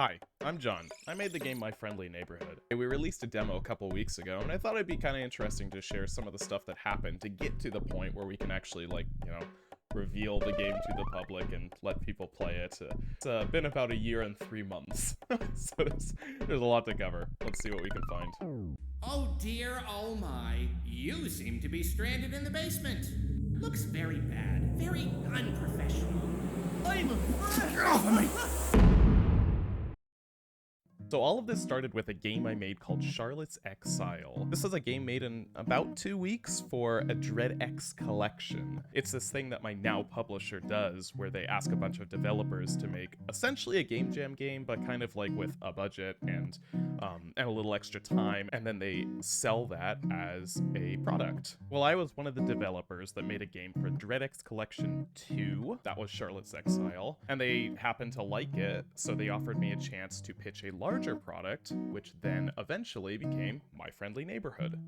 Hi, I'm John. I made the game My Friendly Neighborhood. We released a demo a couple weeks ago, and I thought it'd be kind of interesting to share some of the stuff that happened to get to the point where we can actually, reveal the game to the public and let people play it. It's been about a year and 3 months, so there's a lot to cover. Let's see what we can find. Oh dear, oh my. You seem to be stranded in the basement. Looks very bad, very unprofessional. I'm afraid. Get off of me! So all of this started with a game I made called Charlotte's Exile. This is a game made in about 2 weeks for a DreadX collection. It's this thing that my now publisher does where they ask a bunch of developers to make essentially a game jam game, but kind of like with a budget and a little extra time, and then they sell that as a product. Well, I was one of the developers that made a game for DreadX Collection 2. That was Charlotte's Exile, and they happened to like it, so they offered me a chance to pitch a larger product, which then eventually became My Friendly Neighborhood.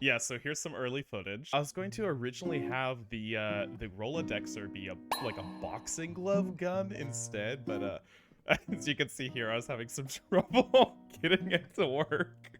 Yeah, so here's some early footage. I was going to originally have the Rolodexer be a boxing glove gun instead, but as you can see here, I was having some trouble getting it to work.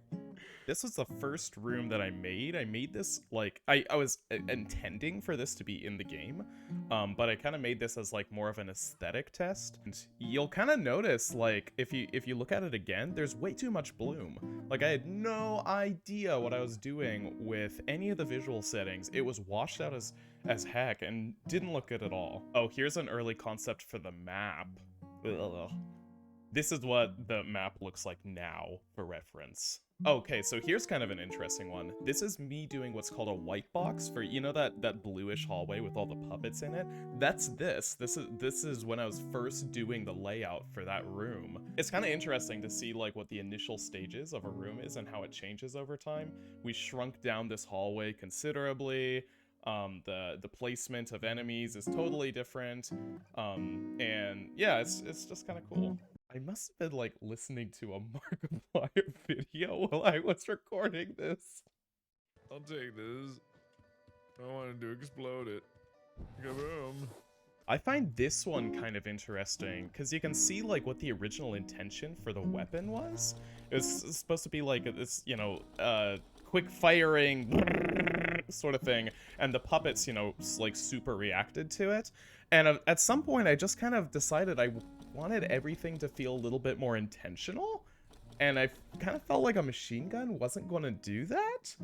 This was the first room that I made. I made this, I was intending for this to be in the game, but I kind of made this as, more of an aesthetic test. And you'll kind of notice, if you look at it again, there's way too much bloom. I had no idea what I was doing with any of the visual settings. It was washed out as heck and didn't look good at all. Oh, here's an early concept for the map. Ugh. This is what the map looks like now, for reference. Okay, so here's kind of an interesting one. This is me doing what's called a white box for, that bluish hallway with all the puppets in it? That's this. This is when I was first doing the layout for that room. It's kind of interesting to see, what the initial stages of a room is and how it changes over time. We shrunk down this hallway considerably. The placement of enemies is totally different. And yeah, it's just kind of cool. I must have been, listening to a Markiplier video while I was recording this. I'll take this. I wanted to explode it. Kaboom. I find this one kind of interesting, because you can see, what the original intention for the weapon was. It was supposed to be, this, quick firing sort of thing, and the puppets, super reacted to it. And at some point, I just kind of decided I wanted everything to feel a little bit more intentional, and I kind of felt like a machine gun wasn't going to do that.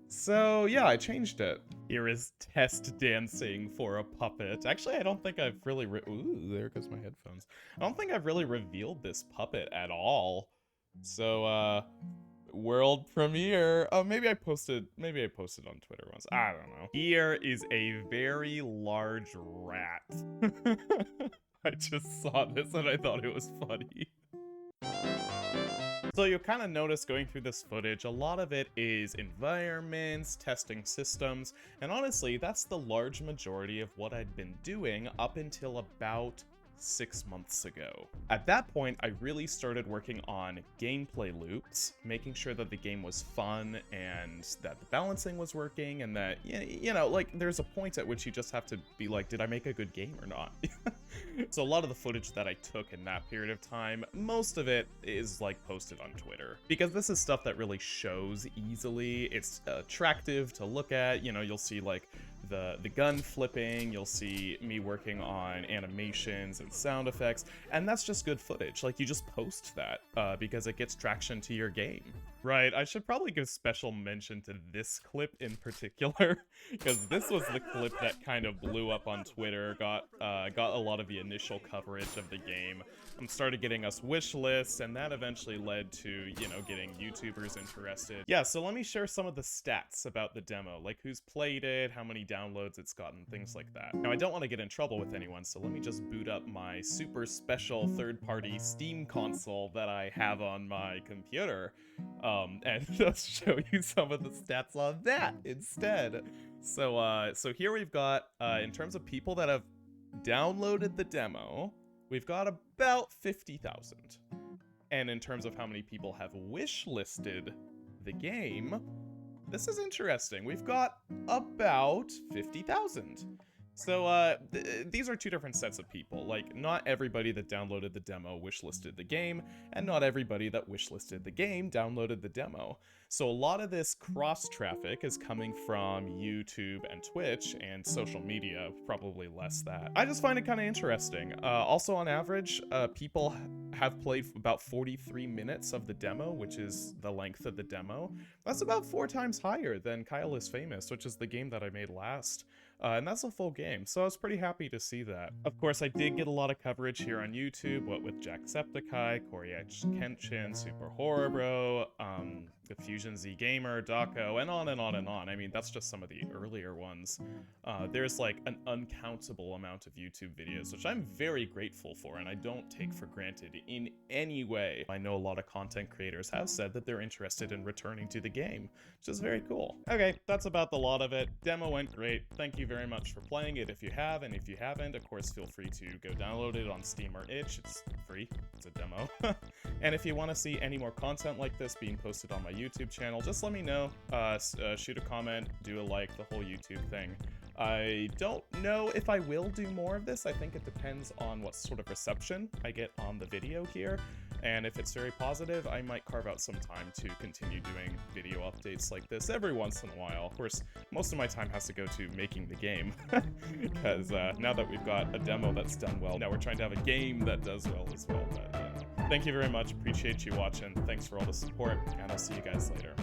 So yeah, I changed it. Here is test dancing for a puppet. Actually, I don't think I've really ooh, there goes my headphones. I don't think I've really revealed this puppet at all. So world premiere. Oh, maybe I posted on Twitter once. I don't know. Here is a very large rat. I just saw this and I thought it was funny. So you'll kind of notice going through this footage, a lot of it is environments, testing systems, and honestly, that's the large majority of what I'd been doing up until about 6 months ago. At that point, I really started working on gameplay loops, making sure that the game was fun and that the balancing was working, and that, there's a point at which you just have to be like, did I make a good game or not? So a lot of the footage that I took in that period of time, most of it is posted on Twitter, because this is stuff that really shows easily. It's attractive to look at. You'll see the gun flipping, you'll see me working on animations and sound effects, and that's just good footage. You just post that because it gets traction to your game. Right, I should probably give special mention to this clip in particular, because this was the clip that kind of blew up on Twitter, got a lot of the initial coverage of the game, started getting us wish lists, and that eventually led to, getting YouTubers interested. Yeah, so let me share some of the stats about the demo, who's played it, how many downloads it's gotten, things like that. Now, I don't want to get in trouble with anyone, so let me just boot up my super special third-party Steam console that I have on my computer, and just show you some of the stats on that instead. So here we've got, in terms of people that have downloaded the demo, we've got about 50,000. And in terms of how many people have wish-listed the game, this is interesting. We've got about 50,000. So, these are two different sets of people. Like, not everybody that downloaded the demo wishlisted the game, and not everybody that wishlisted the game downloaded the demo. So a lot of this cross-traffic is coming from YouTube and Twitch, and social media, probably less that. I just find it kind of interesting. Also, on average, people have played about 43 minutes of the demo, which is the length of the demo. That's about 4 times higher than Kyle is Famous, which is the game that I made last. And that's a full game, so I was pretty happy to see that. Of course, I did get a lot of coverage here on YouTube, what with Jacksepticeye, Corey H. Kenshin, Super Horror Bro, the Fusion Z Gamer, Daco, and on and on and on. I mean, that's just some of the earlier ones. There's like an uncountable amount of YouTube videos, which I'm very grateful for, and I don't take for granted in any way. I know a lot of content creators have said that they're interested in returning to the game, which is very cool. Okay, that's about the lot of it. Demo went great. Thank you very much for playing it if you have, and if you haven't, of course, feel free to go download it on Steam or itch. It's free. It's a demo. And if you want to see any more content like this being posted on my YouTube channel, just let me know. Shoot a comment, do a like, the whole YouTube thing. I don't know if I will do more of this. I think it depends on what sort of reception I get on the video here. And if it's very positive, I might carve out some time to continue doing video updates like this every once in a while. Of course, most of my time has to go to making the game, because now that we've got a demo that's done well, now we're trying to have a game that does well as well. But thank you very much. Appreciate you watching. Thanks for all the support, and I'll see you guys later.